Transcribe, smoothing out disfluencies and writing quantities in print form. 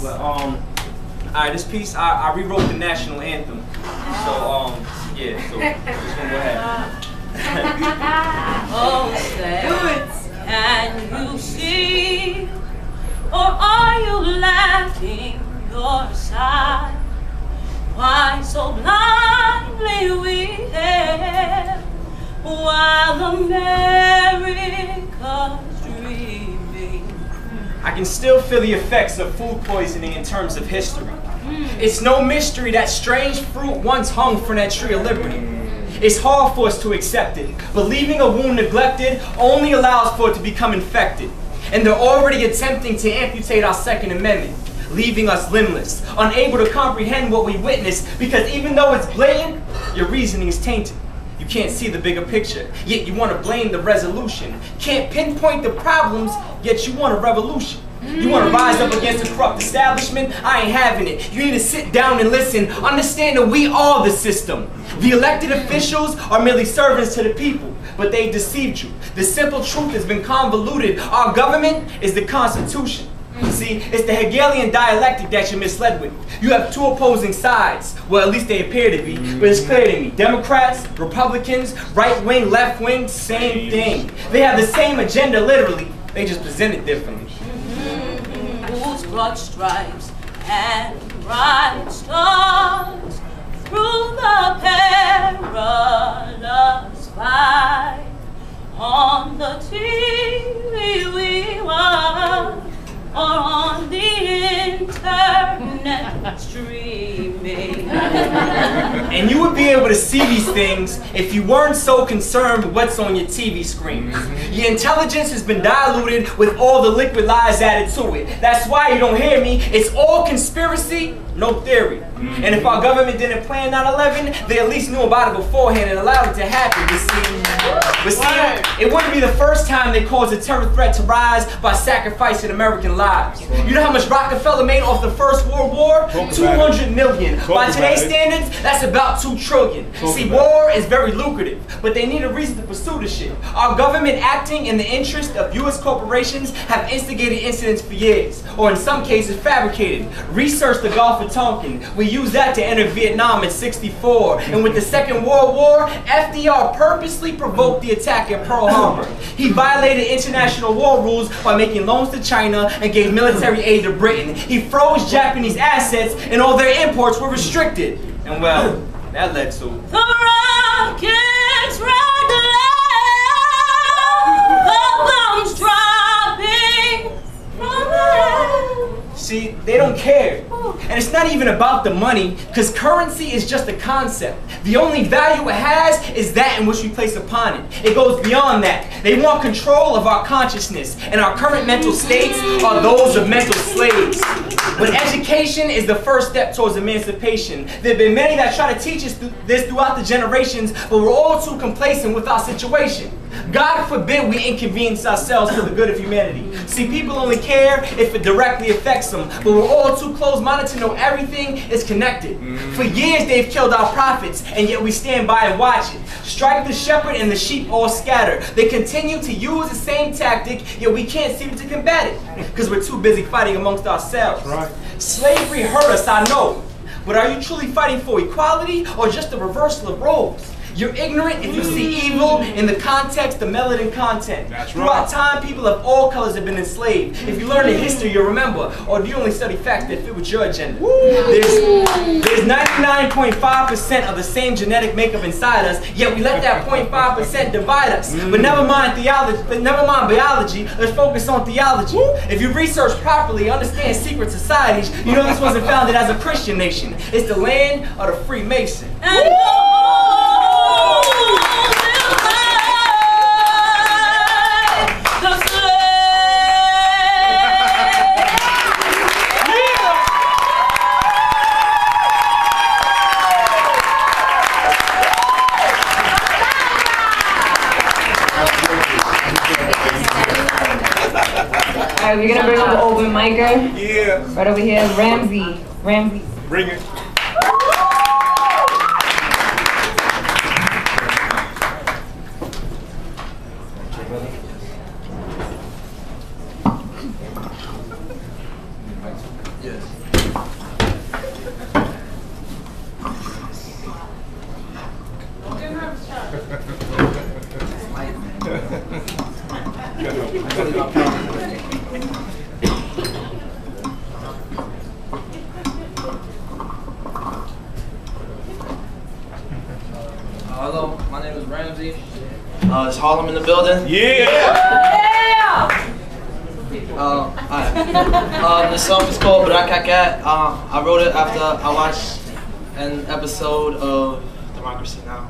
But alright, this piece I rewrote the national anthem. So yeah, so just gonna go ahead. Oh, say, can you see, or are you lacking your sight? Why so blindly we hail while America's dreaming? I can still feel the effects of food poisoning in terms of history. It's no mystery that strange fruit once hung from that tree of liberty. It's hard for us to accept it, but leaving a wound neglected only allows for it to become infected. And they're already attempting to amputate our Second Amendment, leaving us limbless, unable to comprehend what we witness, because even though it's blatant, your reasoning is tainted. You can't see the bigger picture, yet you want to blame the resolution. Can't pinpoint the problems, yet you want a revolution. You want to rise up against a corrupt establishment? I ain't having it. You need to sit down and listen. Understand that we are the system. The elected officials are merely servants to the people, but they deceived you. The simple truth has been convoluted. Our government is the Constitution. See, it's the Hegelian dialectic that you're misled with. You have two opposing sides. Well, at least they appear to be. But it's clear to me. Democrats, Republicans, right wing, left wing, same thing. They have the same agenda, literally. They just present it differently. Whose broad stripes and bright stars through the perilous fight. On the TV we watch, or on the internet streaming. And you would be able to see these things if you weren't so concerned with what's on your TV screen. Your intelligence has been diluted with all the liquid lies added to it. That's why you don't hear me. It's all conspiracy, no theory. And if our government didn't plan 9/11, they at least knew about it beforehand and allowed it to happen, But see, it wouldn't be the first time they caused a terror threat to rise by sacrificing American lives. You know how much Rockefeller made off the First World War? 200 million. By today's standards, that's about 2 trillion. See, war is very lucrative, but they need a reason to pursue the shit. Our government, acting in the interest of U.S. corporations, have instigated incidents for years, or in some cases fabricated. Research the Gulf of Tonkin. We used that to enter Vietnam in '64. And with the Second World War, FDR purposely provoked the attack at Pearl Harbor. He violated international war rules by making loans to China and gave military aid to Britain. He froze Japanese assets and all their imports were restricted. And well, that led to the rockets red the bombs dropping from heaven. See, they don't care. And it's not even about the money, because currency is just a concept. The only value it has is that in which we place upon it. It goes beyond that. They want control of our consciousness, and our current mental states are those of mental slaves. But education is the first step towards emancipation. There have been many that try to teach us this throughout the generations, but we're all too complacent with our situation. God forbid we inconvenience ourselves for the good of humanity. See, people only care if it directly affects them, but we're all too close-minded to know everything is connected. For years they've killed our prophets, and yet we stand by and watch it. Strike the shepherd and the sheep all scatter. They continue to use the same tactic, yet we can't seem to combat it, because we're too busy fighting amongst ourselves. Right. Slavery hurt us, I know, but are you truly fighting for equality or just the reversal of roles? You're ignorant if you see evil in the context of melanin content. That's right. Throughout time, people of all colors have been enslaved. If you learn the history, you'll remember. Or do you only study facts that fit with your agenda? There's 99.5% of the same genetic makeup inside us, yet we let that 0.5% divide us. But never mind theology. But never mind biology. Let's focus on theology. If you research properly, understand secret societies, you know this wasn't founded as a Christian nation. It's the land of the Freemason. Alright, we're gonna bring up the open micer. Yeah. Right over here, Ramsey. Ramsey. Bring it. Yeah. Yes. Hello, my name is Ramsey. Is Harlem in the building? Alright. The song is called Brakakat. I wrote it after I watched an episode of Democracy Now!